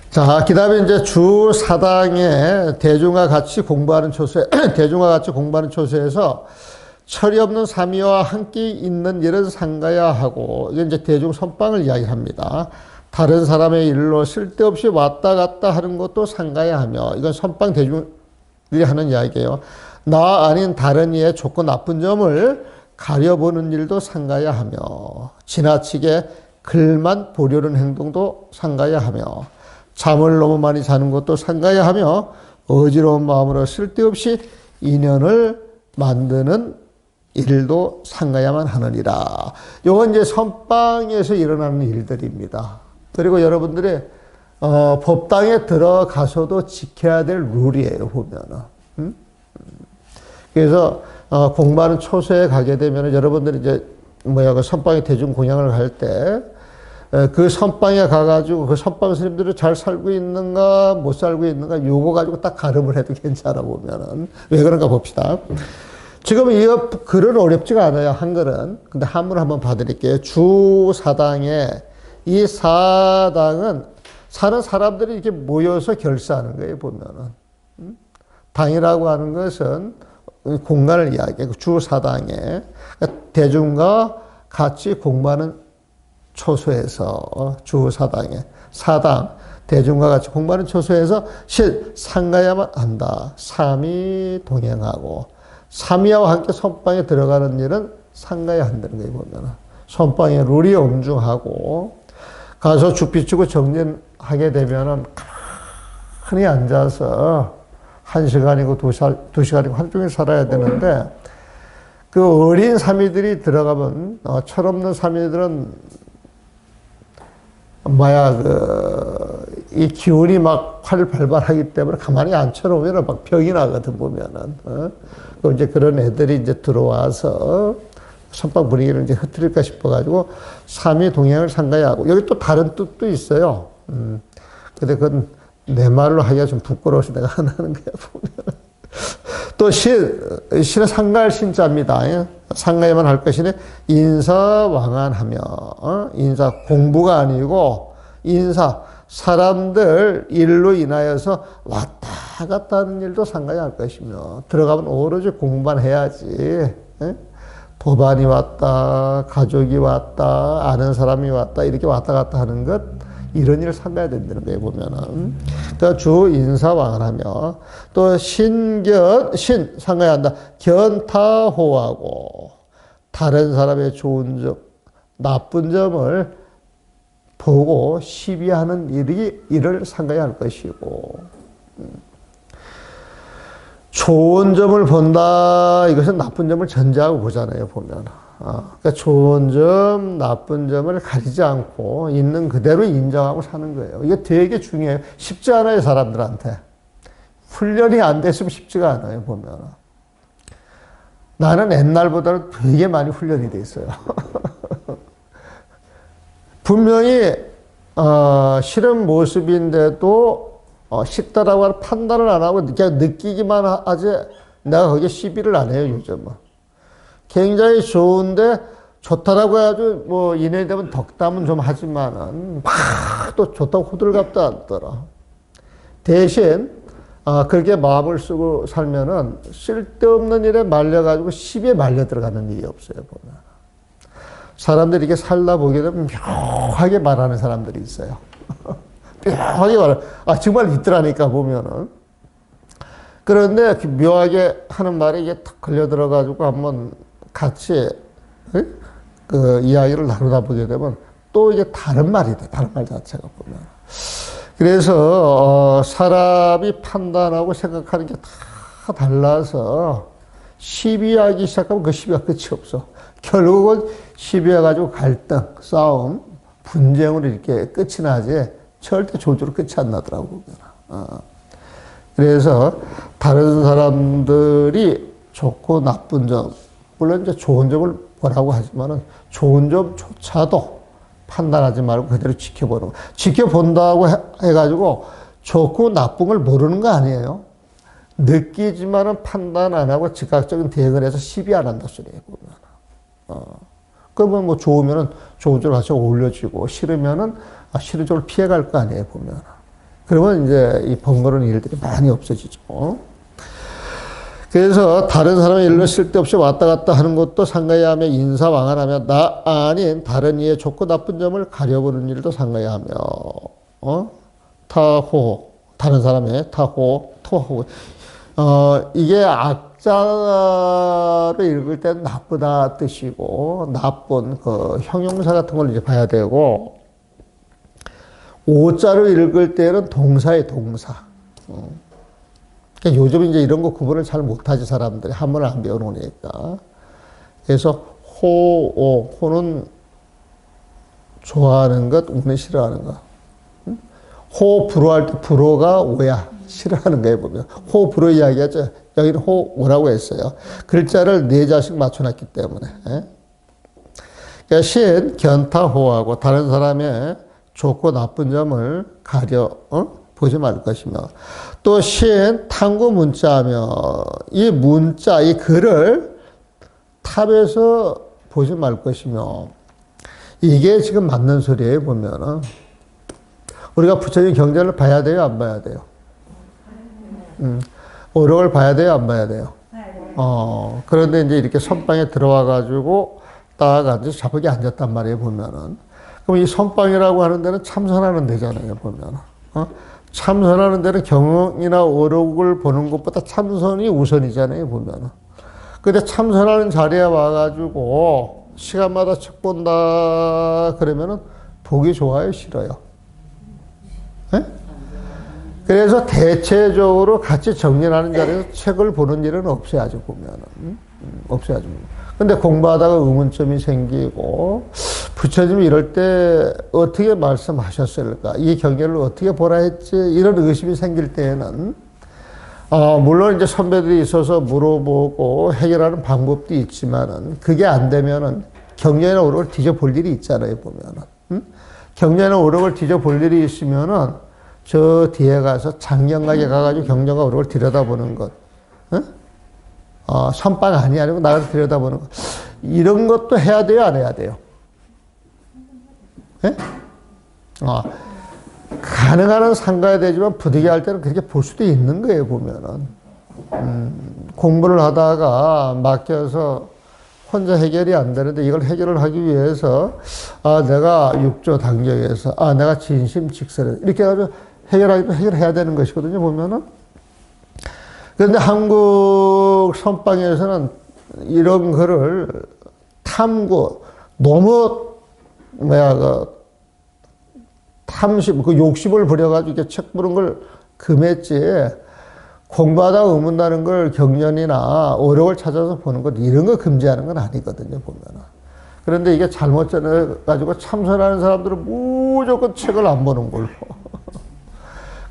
자, 그 다음에 이제 주 사당에 대중과 같이 공부하는 초소에, 대중과 같이 공부하는 초소에서 철이 없는 삼위와 함께 있는 일은 삼가야 하고, 이게 이제 대중 선빵을 이야기합니다. 다른 사람의 일로 쓸데없이 왔다 갔다 하는 것도 삼가야 하며, 이건 선빵 대중들이 하는 이야기예요. 나 아닌 다른 이의 좋고 나쁜 점을 가려보는 일도 삼가야 하며, 지나치게 글만 보려는 행동도 삼가야 하며, 잠을 너무 많이 자는 것도 삼가야 하며, 어지러운 마음으로 쓸데없이 인연을 만드는 일도 삼가야만 하느니라. 요건 이제 선방에서 일어나는 일들입니다. 그리고 여러분들이 법당에 들어가서도 지켜야 될 룰이에요, 보면은. 그래서 공부하는 초소에 가게 되면 여러분들이 이제 그 선방에 대중 공양을 갈 때 그 선방에 가가지고 그 선방 스님들이 잘 살고 있는가 못 살고 있는가 요거 가지고 딱 가름을 해도 괜찮아 보면은. 왜 그런가 봅시다. 지금 이 글은 어렵지가 않아요, 한글은. 근데 한문을 한번 봐드릴게요. 주 사당에, 이 사당은 사는 사람들이 이렇게 모여서 결사하는 거예요, 보면은. 당이라고 하는 것은 공간을 이야기해요. 주 사당에. 대중과 같이 공부하는 초소에서, 주 사당에. 사당, 대중과 같이 공부하는 초소에서 삼가야만 한다. 삼이 동행하고. 삼위와 함께 선방에 들어가는 일은 삼가야 한다는 거예요, 보면. 선방에 룰이 엄중하고, 가서 죽 비추고 정진하게 되면은 가만히 앉아서 1시간이고 2시간이고 하루 종일 살아야 되는데, 그 어린 삼위들이 들어가면, 철없는 삼위들은 이 기운이 막 활발하기 때문에 가만히 앉혀놓으면 막 병이 나거든, 보면은. 그럼 이제 그런 애들이 이제 들어와서 선방 분위기를 이제 흐트릴까 싶어가지고 삼위 동행을 삼가야 하고, 여기 또 다른 뜻도 있어요. 근데 그건 내 말로 하기가 좀 부끄러워서 내가 안 하는 거야, 보면. 또 신은 상가할 신자입니다. 상가에만 할 것이니 인사왕안하며, 인사 공부가 아니고 인사 사람들 일로 인하여서 왔다 갔다 하는 일도 상가야 할 것이며, 들어가면 오로지 공부만 해야지. 법안이 왔다, 가족이 왔다, 아는 사람이 왔다, 이렇게 왔다 갔다 하는 것, 이런 일을 삼가야 된다는 거예요, 보면은. 그러니까 주 인사왕하며, 또 신 삼가야 한다. 견타호하고, 다른 사람의 좋은 점, 나쁜 점을 보고 시비하는 일을 삼가야 할 것이고, 좋은 점을 본다, 이것은 나쁜 점을 전제하고 보잖아요, 보면. 그러니까 좋은 점, 나쁜 점을 가리지 않고 있는 그대로 인정하고 사는 거예요. 이게 되게 중요해요. 쉽지 않아요, 사람들한테. 훈련이 안 됐으면 쉽지가 않아요, 보면. 나는 옛날보다는 되게 많이 훈련이 돼 있어요. 분명히 싫은 모습인데도 싫다라고 하는 판단을 안 하고 그냥 느끼기만 하지 내가 거기에 시비를 안 해요, 요즘은. 굉장히 좋은데 좋다라고 해가지고 뭐 인연이 되면 덕담은 좀 하지만은 막 또 좋다고 호들갑도 안 떨어. 대신 그렇게 마음을 쓰고 살면은 쓸데없는 일에 말려가지고 시비에 말려 들어가는 일이 없어요, 보면. 사람들이 이렇게 살다 보게 되면 묘하게 말하는 사람들이 있어요. 묘하게 말해. 정말 있더라니까, 보면은. 그런데 묘하게 하는 말이 이게 탁 걸려 들어가지고 한번 같이 그 이야기를 나누다 보게 되면 또 이게 다른 말이 돼. 다른 말 자체가 보면. 그래서 사람이 판단하고 생각하는 게 다 달라서 시비하기 시작하면 그 시비가 끝이 없어. 결국은 시비해가지고 갈등, 싸움, 분쟁으로 이렇게 끝이 나지 절대 조주로 끝이 안 나더라고. 그래서 다른 사람들이 좋고 나쁜 점, 물론 이제 좋은 점을 보라고 하지만은 좋은 점조차도 판단하지 말고 그대로 지켜보는 거. 지켜본다고 해가지고 좋고 나쁜 걸 모르는 거 아니에요. 느끼지만은 판단 안 하고 즉각적인 대응을 해서 시비 안 한다 소리예요, 보면. 그러면 뭐 좋으면은 좋은 쪽으로 같이 올려지고, 싫으면은 싫은 쪽을 피해갈 거 아니에요, 보면. 그러면 이제 이 번거로운 일들이 많이 없어지죠. 그래서 다른 사람의 일로 쓸데없이 왔다 갔다 하는 것도 상가야 하며, 인사왕안하며 나 아닌 다른 이의 좋고 나쁜 점을 가려보는 일도 상가야 하며, 타호, 다른 사람의 타호, 토호. 이게 악자를 읽을 때는 나쁘다 뜻이고, 나쁜 그 형용사 같은 걸 이제 봐야 되고, 오자를 읽을 때는 동사의 동사. 그러니까 요즘 이제 이런 거 구분을 잘 못하지, 사람들이. 한문을 안 배워놓으니까. 그래서 호는 좋아하는 것, 우는 싫어하는 것. 호, 불호할 때 불호가 오야. 싫어하는 거에 보면. 호, 불호 이야기하죠. 여기는 호, 오라고 했어요. 글자를 4자씩 맞춰놨기 때문에. 그러니까 신, 견타호하고 다른 사람의 좋고 나쁜 점을 가려, 보지 말 것이며, 또 신, 탐구 문자하며, 이 문자, 이 글을 탑에서 보지 말 것이며, 이게 지금 맞는 소리예요, 보면은. 우리가 부처님 경전을 봐야 돼요, 안 봐야 돼요? 오력을 봐야 돼요, 안 봐야 돼요? 그런데 이제 이렇게 선방에 들어와가지고 딱 앉아서 자석에 앉았단 말이에요, 보면은. 그럼 이 선방이라고 하는 데는 참선하는 데잖아요, 보면은. 참선하는 데는 경이나 오력을 보는 것보다 참선이 우선이잖아요, 보면은. 근데 참선하는 자리에 와가지고 시간마다 책 본다 그러면은 보기 좋아요, 싫어요? 네? 그래서 대체적으로 같이 정리하는 자리에서 책을 보는 일은 없어야죠, 보면은. 없어야죠. 근데 공부하다가 의문점이 생기고, 부처님이 이럴 때 어떻게 말씀하셨을까? 이 경계를 어떻게 보라 했지? 이런 의심이 생길 때에는, 물론 이제 선배들이 있어서 물어보고 해결하는 방법도 있지만은, 그게 안 되면은 경전이나 오력을 뒤져볼 일이 있잖아요, 보면은. 경전이나 오력을 뒤져볼 일이 있으면은, 저 뒤에 가서 장경각에 가가지고 경전과 오력을 들여다보는 것. 선방 아니고 나가서 들여다보는 것. 이런 것도 해야 돼요, 안 해야 돼요? 예? 가능한 상가야 되지만 부득이 할 때는 그렇게 볼 수도 있는 거예요, 보면은. 공부를 하다가 맡겨서 혼자 해결이 안 되는데 이걸 해결을 하기 위해서, 내가 육조 당경에서, 내가 진심직설에서, 이렇게 해가지고 해결해야 되는 것이거든요, 보면은. 그런데 한국 선방에서는 이런 거를 탐구, 너무, 탐심, 욕심을 부려가지고 이렇게 책 보는 걸 금했지, 공부하다 의문나는 걸 경전이나 오력을 찾아서 보는 것, 이런 거 금지하는 건 아니거든요, 보면은. 그런데 이게 잘못 전해가지고 참선하는 사람들은 무조건 책을 안 보는 걸로.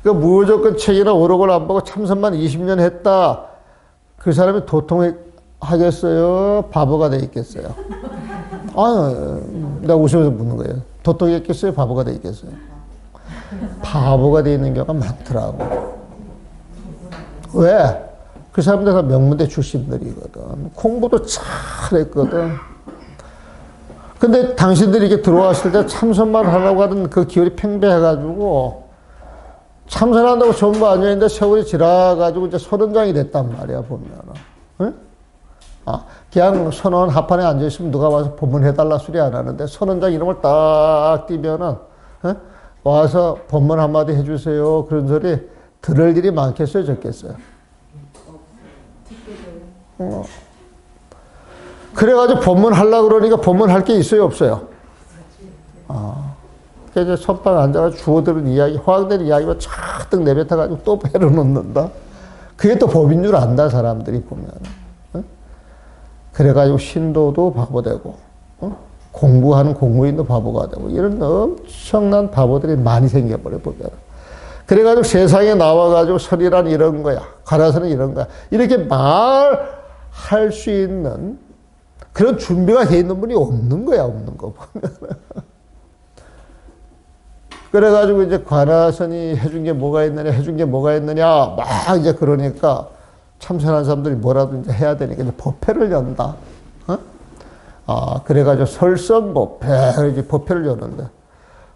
그 무조건 책이나 오력을 안 보고 참선만 20년 했다. 그 사람이 도통하겠어요? 바보가 돼 있겠어요? 내가 웃으면서 묻는 거예요. 도통했겠어요? 바보가 돼 있겠어요? 바보가 돼 있는 경우가 많더라고. 왜? 그 사람들 다 명문대 출신들이거든. 공부도 잘했거든. 근데 당신들이 이렇게 들어왔을 때 참선만 하려고 하던 그 기울이 팽배해가지고 참선한다고 전부 앉아있는데 세월이 지나가지고 이제 소련장이 됐단 말이야, 보면은. 응? 그냥 선원 합판에 앉아있으면 누가 와서 법문해달라 소리 안 하는데 선원장 이름을 딱 띄면은, 와서 법문 한마디 해주세요. 그런 소리 들을 일이 많겠어요, 적겠어요? 그래가지고 법문 하려고 그러니까 법문 할 게 있어요, 없어요? 그래서 이제 선방에 앉아가지고 주워들은 이야기, 화학되는 이야기만 쫙 내뱉어가지고 또 배를 놓는다. 그게 또 법인 줄 안다, 사람들이 보면. 그래가지고 신도도 바보되고, 공부하는 공부인도 바보가 되고, 이런 엄청난 바보들이 많이 생겨버려, 보면. 그래가지고 세상에 나와가지고 설이란 이런 거야. 가라사는 이런 거야. 이렇게 말할 수 있는 그런 준비가 돼 있는 분이 없는 거야, 없는 거 보면. 그래가지고 이제 관아선이 해준 게 뭐가 있느냐, 해준 게 뭐가 있느냐, 막 이제 그러니까 참선한 사람들이 뭐라도 이제 해야 되니까 이제 법회를 연다. 그래가지고 설선법회, 이제 법회를 여는데,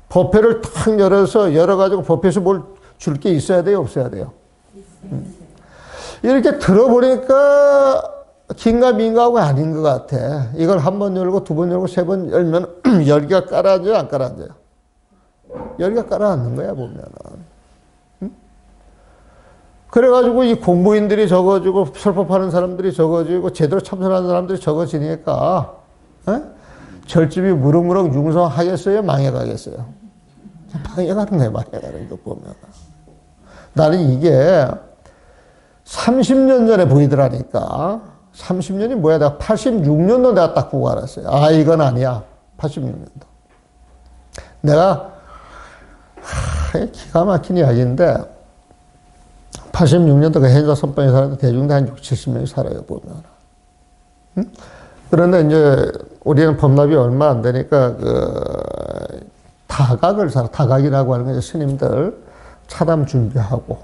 법회를 탁 열어서, 열어가지고 법회에서 뭘 줄 게 있어야 돼요? 없어야 돼요? 이렇게 들어보니까 긴가민가하고 아닌 것 같아. 이걸 한 번 열고, 두 번 열고, 세 번 열면 열기가 깔아앉아요? 안 깔아앉아요? 열기가 깔아앉는 거야, 보면은. 그래가지고 이 공부인들이 적어지고 설법하는 사람들이 적어지고 제대로 참선하는 사람들이 적어지니까 절집이 무럭무럭 융성하겠어요? 망해가겠어요? 망해가는 거예요. 망해가는 거 보면. 나는 이게 30년 전에 보이더라니까. 30년이 뭐야? 내가 86년도 내가 딱 보고 알았어요. 이건 아니야. 86년도. 내가 기가 막힌 이야기인데 86년도 그 해자 선방에 사는데 대중도 한 60, 70명이 살아요, 보면. 응? 그런데 이제 우리는 법납이 얼마 안 되니까 다각을 다각이라고 하는 게 스님들 차담 준비하고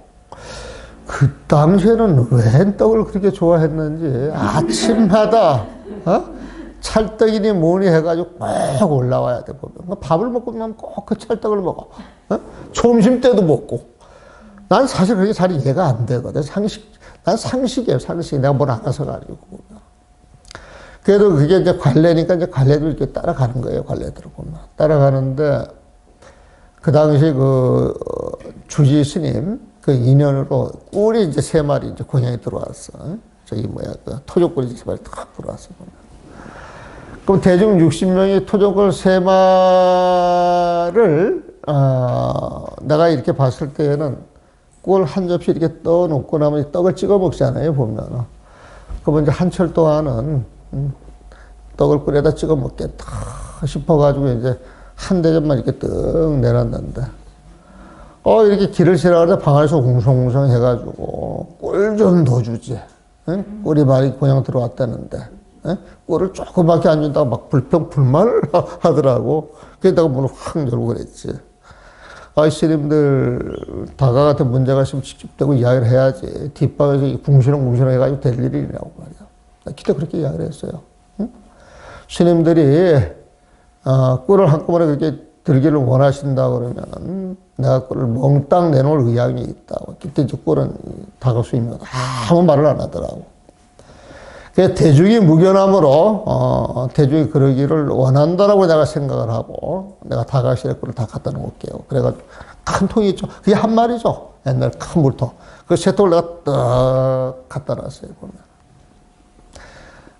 그 당시에는 왜 떡을 그렇게 좋아했는지 아침마다 찰떡이니 뭐니 해가지고 꼭 올라와야 돼, 보면. 밥을 먹고 나면 꼭 그 찰떡을 먹어. 점심 때도 먹고. 난 사실 그게 잘 이해가 안 되거든. 난 상식이에요, 상식. 내가 뭘 알아서가 아니고. 그래도 그게 이제 관례니까 이제 관례도 이렇게 따라가는 거예요, 관례들을 보면. 따라가는데, 그 당시 주지 스님, 그 인연으로 꿀이 이제 3마리 이제 고향에 들어왔어. 토종꿀이 3마리 탁 들어왔어. 그럼 대중 60명이 토종꿀 3마리를, 내가 이렇게 봤을 때에는 꿀 한 접시 이렇게 떠놓고 나면 떡을 찍어 먹잖아요, 보면. 그러면 이제 한철 동안은 떡을 꿀에다 찍어 먹겠다 싶어가지고 이제 한 대접만 이렇게 떡 내놨는데, 이렇게 길을 지나가다 방 안에서 웅성웅성 해가지고 꿀 좀 더 주지. 꿀이 많이 고향 들어왔다는데, 꿀을 조금밖에 안 준다고 막 불평불만을 하더라고. 그러다가 문을 확 열고 그랬지. 스님들 다가 같은 문제가 있으면 직접 대고 이야기를 해야지. 뒷방에서 궁시렁궁시렁 해가지고 될 일이냐고 말이야. 나 그때 그렇게 이야기를 했어요. 응? 스님들이 꿀을 한꺼번에 그렇게 들기를 원하신다 그러면 내가 꿀을 몽땅 내놓을 의향이 있다고. 그때 이제 꿀은 다가 스님은 아무 말을 안 하더라고. 그래서 대중이 무견함으로 대중이 그러기를 원한다라고 내가 생각을 하고 내가 다가시의 꿀을 다 갖다 놓을게요. 그래가지고 큰 통이 있죠. 그게 한 마리죠. 옛날 큰 물통. 그 세 통을 내가 딱 갖다 놨어요, 보면.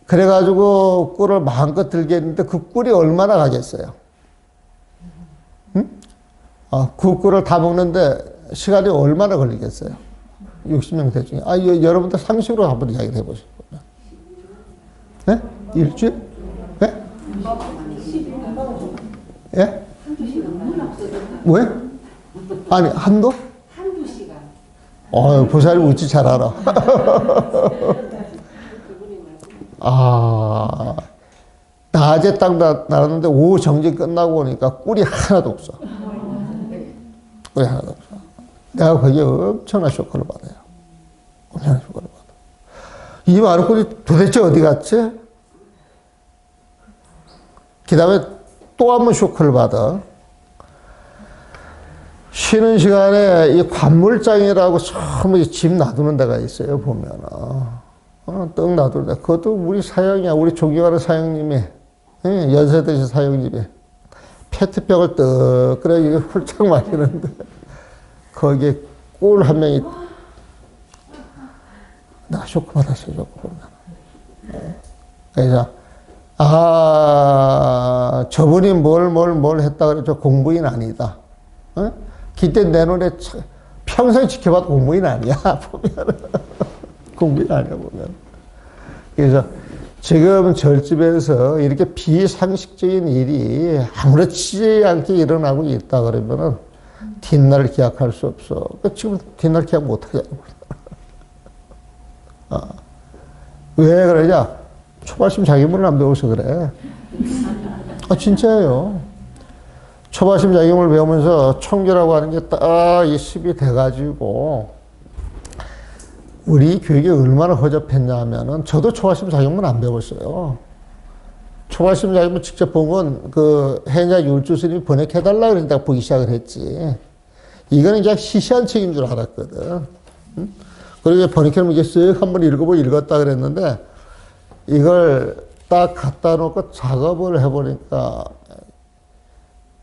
그래가지고 꿀을 마음껏 들게 했는데 그 꿀이 얼마나 가겠어요? 응? 그 꿀을 다 먹는데 시간이 얼마나 걸리겠어요? 60명 대중에. 여러분들 상식으로 한번 이야기를 해보시죠. 네? 일주일? 네? 예? 왜? 아니, 한도? 한두 시간. 보살이 우치 잘 알아. 낮에 딱 나왔는데 오후 정진 끝나고 오니까 꿀이 하나도 없어. 꿀이 하나도 없어. 내가 거기에 엄청난 쇼크를 받아요. 엄청난 쇼크를 받아. 이 많은 꿀이 도대체 어디 갔지? 그 다음에 또 한 번 쇼크를 받아. 쉬는 시간에 이 관물장이라고 처음 집 놔두는 데가 있어요, 보면은. 떡 놔두는 데. 그것도 우리 사형이야. 우리 존경하는 사형님이, 연세드신 사형님이 페트병을 떡 끓여 이게 훌쩍 마시는데, 거기에 꿀 한 명이, 나 쇼크 받았어요, 쇼크 보면. 그래서, 저분이 뭘 했다 그랬죠. 공부인 아니다. 그때 내 눈에 평생 지켜봐도 공부인 아니야, 보면. 공부인 아니야, 보면. 그래서 지금 절집에서 이렇게 비상식적인 일이 아무렇지 않게 일어나고 있다 그러면은 뒷날을 기약할 수 없어. 지금 뒷날 기약 못 하잖아. 왜 그러냐? 초발심 자기문을 안 배워서 그래. 진짜예요. 초발심 자기문을 배우면서 청교라고 하는 게 딱 이 습이 돼가지고 우리 교육이 얼마나 허접했냐 하면은 저도 초발심 자기문 안 배웠어요. 초발심 자기만 직접 본 건 그 해냐 율주 스님이 번역해달라 그러니까 보기 시작을 했지. 이거는 그냥 시시한 책인 줄 알았거든. 응? 그리고 번역해놓으면 이게 쓱 한번 읽어보고 읽었다 그랬는데 이걸 딱 갖다 놓고 작업을 해보니까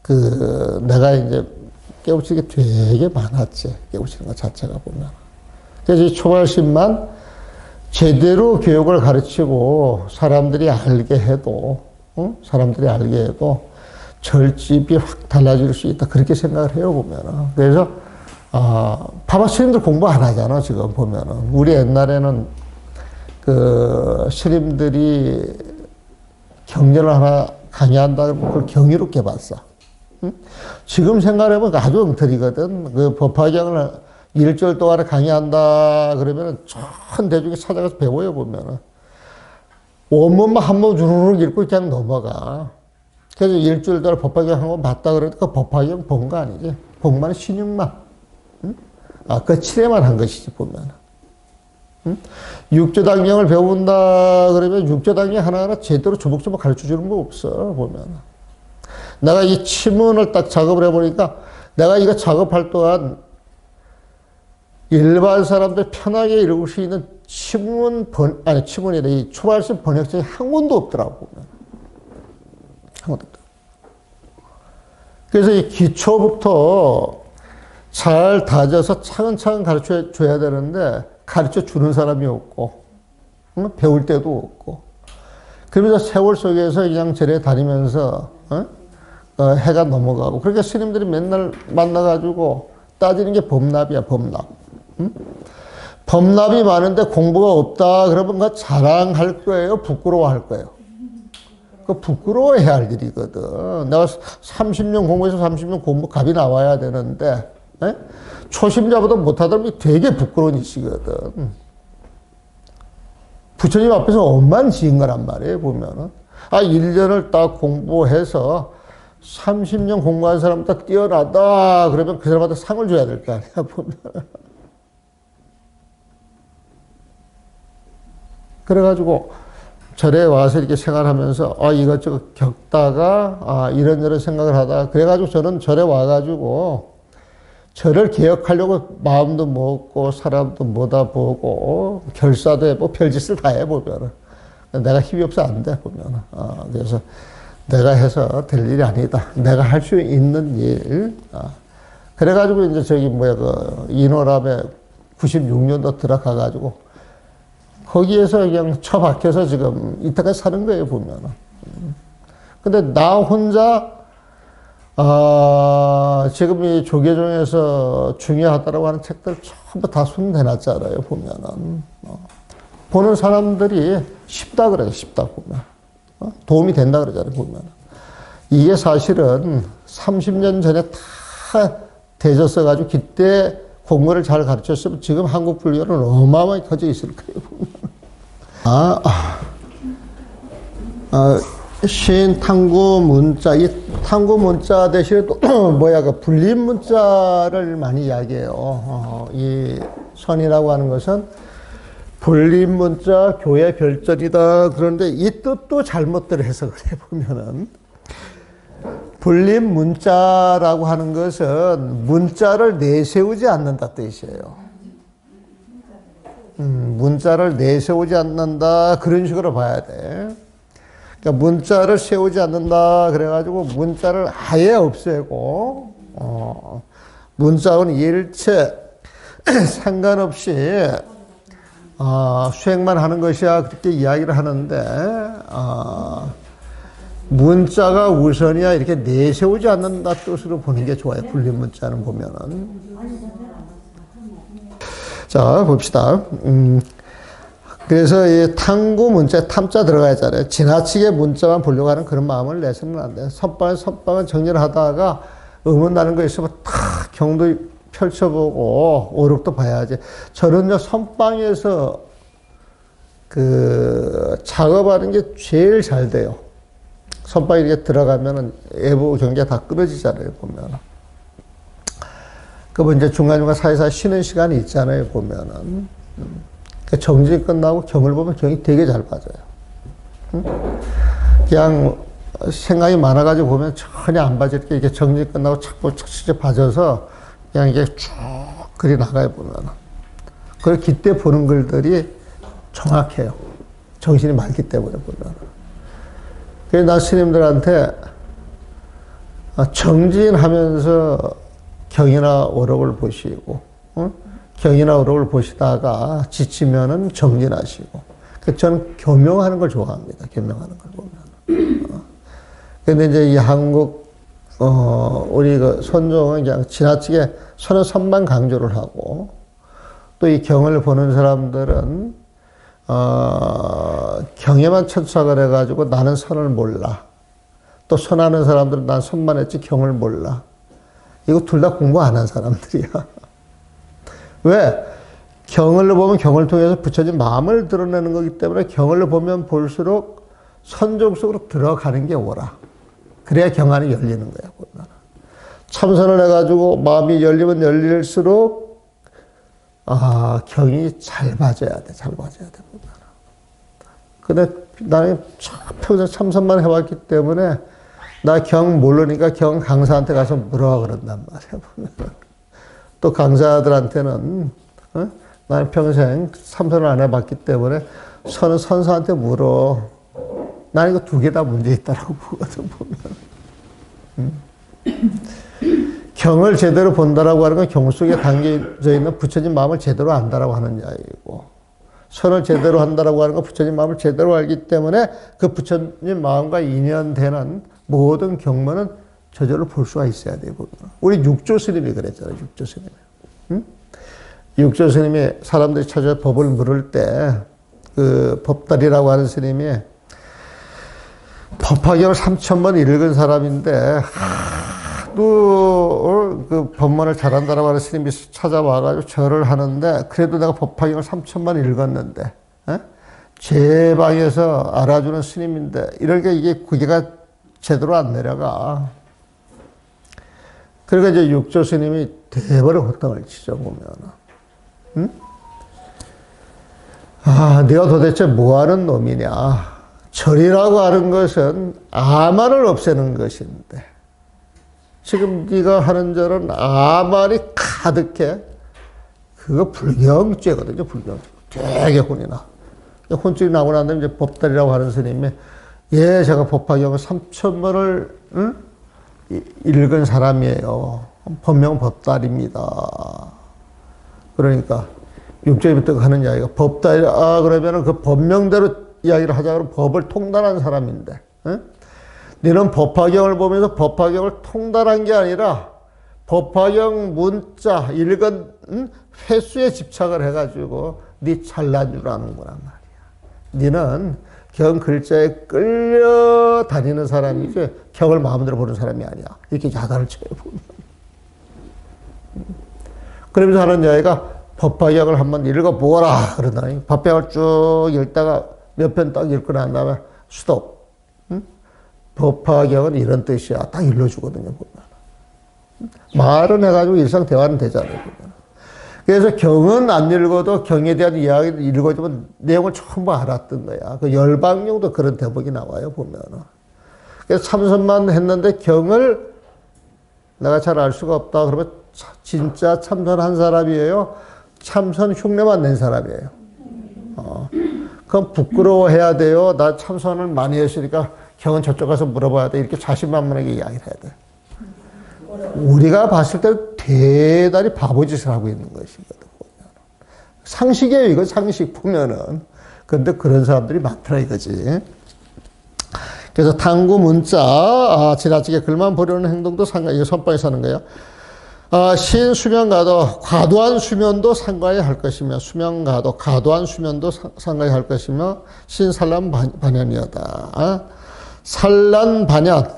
그 내가 이제 깨우치는 게 되게 많았지. 깨우치는 것 자체가 보면. 그래서 이 초발심만 제대로 교육을 가르치고 사람들이 알게 해도, 응? 사람들이 알게 해도 절집이 확 달라질 수 있다. 그렇게 생각을 해요, 보면은. 그래서, 봐봐, 스님들 공부 안 하잖아, 지금 보면은. 우리 옛날에는 그 스님들이 경전을 하나 강의한다 그러면 그걸 경이롭게 봤어. 응? 지금 생각해보면 아주 엉터리거든. 그 법화경을 1절 동안에 강의한다 그러면 전 대중이 찾아가서 배워요, 보면은. 원문만 한 번 주르륵 읽고 그냥 넘어가. 그래서 1절 동안 법화경 한 번 봤다 그러니까 법화경 본 거 아니지. 복만 신육만. 응? 그 칠회만 한 것이지, 보면은. 응? 육조당경을 배운다 그러면 육조당경 하나하나 제대로 조목조목 가르쳐 주는 거 없어, 보면은. 내가 이 치문을 딱 작업을 해보니까 내가 이거 작업할 동안 일반 사람들 편하게 읽을 수 있는 치문이라 이 초발심 번역책이 한 권도 없더라고. 한 권도 없더라고. 그래서 이 기초부터 잘 다져서 차근차근 가르쳐 줘야 되는데 가르쳐 주는 사람이 없고, 응? 배울 때도 없고. 그러면서 세월 속에서 그냥 절에 다니면서, 해가 넘어가고. 그러니까 스님들이 맨날 만나가지고 따지는 게 범납이야, 범납. 응? 범납이 많은데 공부가 없다 그러면 그 자랑할 거예요, 부끄러워할 거예요. 그 부끄러워해야 할 일이거든. 내가 30년 공부해서 30년 공부 값이 나와야 되는데 초심자보다 못하다면 되게 부끄러운 일이거든. 부처님 앞에서 엄만 지은 거란 말이에요, 보면은. 1년을 딱 공부해서 30년 공부한 사람보다 뛰어나다 그러면 그 사람한테 상을 줘야 될 거 아니야, 보면. 그래가지고 절에 와서 이렇게 생활하면서 이것저것 겪다가 이런저런 생각을 하다가 그래가지고 저는 절에 와가지고 절을 개혁하려고 마음도 먹고 사람도 모아보고 결사도 해보고 별짓을 다 해보면은 내가 힘이 없어 안 돼, 보면은. 그래서 내가 해서 될 일이 아니다. 내가 할 수 있는 일. 그래가지고 이제 인호람에 96년도 들어가가지고 거기에서 그냥 처박혀서 지금 이때까지 사는 거예요, 보면은. 근데 나 혼자, 지금 이 조계종에서 중요하다라고 하는 책들 전부 다 손대놨잖아요, 보면은. 보는 사람들이 쉽다 그래요, 쉽다 보면. 도움이 된다 그러잖아요, 보면. 이게 사실은 30년 전에 다 되졌어가지고 그때 공부를 잘 가르쳤으면 지금 한국 불교는 어마어마하게 커져 있을 거예요, 보면. 신 탕구 문자, 이 탕구 문자 대신에 또 그 불림 문자를 많이 이야기해요. 이 선이라고 하는 것은 불림 문자, 교회 별전이다. 그런데 이 뜻도 잘못들 해석을 해보면은 불림 문자라고 하는 것은 문자를 내세우지 않는다 뜻이에요. 문자를 내세우지 않는다. 그런 식으로 봐야 돼. 그러니까 문자를 세우지 않는다. 그래가지고 문자를 아예 없애고, 문자는 일체 상관없이, 수행만 하는 것이야. 그렇게 이야기를 하는데, 문자가 우선이야. 이렇게 내세우지 않는다 뜻으로 보는 게 좋아요. 불림 문자는 보면은. 자, 봅시다. 그래서 이 탕구 문자에 탐자 들어가 있잖아요. 지나치게 문자만 보려고 하는 그런 마음을 내서는 안 돼요. 선방은 정리를 하다가 의문 나는 거 있으면 탁 경도 펼쳐보고 오력도 봐야지. 저는요, 선방에서 작업하는 게 제일 잘 돼요. 선방에 이렇게 들어가면은 외부 경계가 다 끊어지잖아요, 보면. 그러면 이제 중간중간 사이사이 쉬는 시간이 있잖아요, 보면은. 정진이 끝나고 경을 보면 경이 되게 잘 빠져요. 그냥 생각이 많아가지고 보면 전혀 안 봐져. 이렇게 정리 끝나고 착착 봐져서 그냥 이게 쭉 글이 나가요, 보면은. 그리고 그때 보는 글들이 정확해요. 정신이 맑기 때문에 보면은. 그래서 나 스님들한테 정진하면서 경이나 오록을 보시고, 경이나 오록을 보시다가 지치면은 정진하시고. 저는 교명하는 걸 좋아합니다. 교명하는 걸 보면. 근데 이제 이 한국, 우리 그 선종은 그냥 지나치게 선의 선만 강조를 하고, 또 이 경을 보는 사람들은, 경에만 천착을 해가지고 나는 선을 몰라. 또 선하는 사람들은 난 선만 했지 경을 몰라. 이거 둘 다 공부 안 한 사람들이야. 왜? 경을 보면 경을 통해서 부처님 마음을 드러내는 거기 때문에 경을 보면 볼수록 선종 속으로 들어가는 게 오라. 그래야 경안이 열리는 거야. 참선을 해가지고 마음이 열리면 열릴수록 경이 잘 맞아야 돼. 잘 맞아야 돼. 근데 나는 평생 참선만 해왔기 때문에 나 경 모르니까 경 강사한테 가서 물어 그런단 말이야. 또 강사들한테는 나는 평생 참선을 안 해봤기 때문에 선은 선사한테 물어. 나는 이거 두 개 다 문제 있다라고 보거든, 보면. 경을 제대로 본다라고 하는 건 경 속에 담겨져 있는 부처님 마음을 제대로 안다라고 하는 이야기고, 선을 제대로 한다라고 하는 건 부처님 마음을 제대로 알기 때문에 그 부처님 마음과 인연되는 모든 경문은 저절로 볼 수가 있어야 되고. 우리 육조 스님이 그랬잖아요, 육조 스님이. 육조 스님이 사람들이 찾아서 법을 물을 때, 그 법달이라고 하는 스님이 법화경을 3,000번 읽은 사람인데, 또 그 법문을 잘한다라고 하는 스님이 찾아와가지고 절을 하는데, 그래도 내가 법화경을 3,000번 읽었는데, 제 방에서 알아주는 스님인데, 이렇게 이게 구계가 제대로 안 내려가. 그러니까 이제 육조 스님이 대벌의 호탕을 치죠, 보면. 네가 도대체 뭐 하는 놈이냐. 절이라고 하는 것은 아만을 없애는 것인데, 지금 네가 하는 절은 아만이 가득해. 그거 불경죄거든요, 불경. 되게 혼이 나. 혼쭐이 나고 난 다음에 이제 법달이라고 하는 스님이, 제가 법화경을 3,000번을 읽은 사람이에요. 법명은 법달입니다. 그러니까 육조부터 하는 이야기가 법달이라 그러면은 그 법명대로 이야기를 하자 그러면 법을 통달한 사람인데, 너는 법화경을 보면서 법화경을 통달한 게 아니라 법화경 문자 읽은 횟수에 집착을 해가지고 네 잘난 줄 아는구나 말이야. 너는 경 글자에 끌려다니는 사람이지 경을 마음대로 보는 사람이 아니야. 이렇게 야단을 쳐요, 보면. 그러면서 하는 이야기가 법화경을 한번 읽어보라 그러더니 법화경을 쭉 읽다가 몇 편 딱 읽고 난 다음에 스톱. 법화경은 이런 뜻이야. 딱 일러주거든요, 보면. 말은 해가지고 일상 대화는 되잖아요, 보면. 그래서 경은 안 읽어도 경에 대한 이야기를 읽어주면 내용을 전부 알았던 거야. 그 열방용도 그런 대목이 나와요, 보면. 그래서 참선만 했는데 경을 내가 잘 알 수가 없다. 그러면 진짜 참선한 사람이에요. 참선 흉내만 낸 사람이에요. 그럼 부끄러워해야 돼요. 나 참선을 많이 했으니까 경은 저쪽 가서 물어봐야 돼. 이렇게 자신만만하게 이야기를 해야 돼. 우리가 봤을 때 대단히 바보짓을 하고 있는 것이거든. 상식이에요. 이건 상식 보면은. 근데 그런 사람들이 많더라 이거지. 그래서 탕구 문자, 지나치게 글만 보려는 행동도 이게 선방에서 하는 거예요. 신 수명가도 과도한 수면도 상가해야 할 것이며, 수명가도 과도한 수면도 상가해야 할 것이며, 신산란 반연이었다. 산란 반연,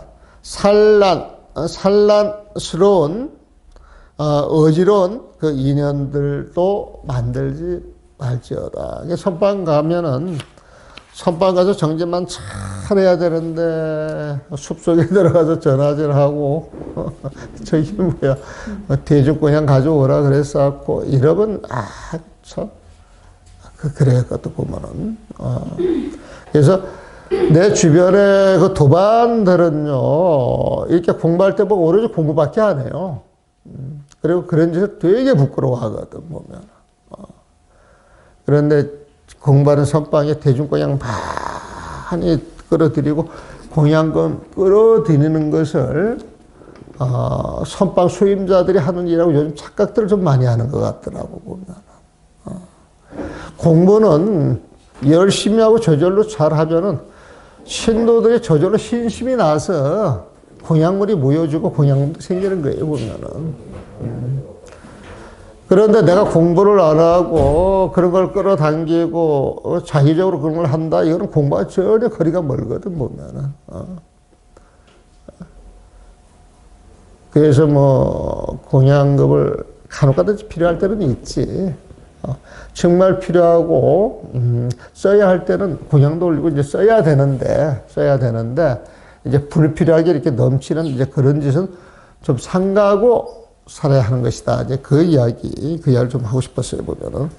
산란스러운 어지러운 그 인연들도 만들지 말지어다. 선방 가면은 선방 가서 정진만 잘해야 되는데 숲속에 들어가서 전화질하고 저기 뭐야 대죽 그냥 가져오라 그랬었고 이러면 참 그래 그것도 보면은 그래서 내 주변의 그 도반들은요, 이렇게 공부할 때 보면 오로지 공부밖에 안 해요. 그리고 그런 짓을 되게 부끄러워하거든, 보면. 그런데 공부하는 선방에 대중공양 많이 끌어들이고, 공양금 끌어들이는 것을, 선방 수임자들이 하는 일하고 요즘 착각들을 좀 많이 하는 것 같더라고, 보면. 공부는 열심히 하고 저절로 잘 하면은 신도들이 저절로 신심이 나서 공양물이 모여주고 공양도 생기는 거예요, 보면은. 그런데 내가 공부를 안 하고 그런 걸 끌어당기고 자기적으로 그런 걸 한다, 이거는 공부가 전혀 거리가 멀거든, 보면은. 그래서 뭐 공양급을 간혹가다지 필요할 때는 있지. 정말 필요하고 써야 할 때는 공양도 올리고 이제 써야 되는데 이제 불필요하게 이렇게 넘치는 이제 그런 짓은 좀 삼가하고 살아야 하는 것이다. 이제 그 이야기를 좀 하고 싶었어요, 보면은.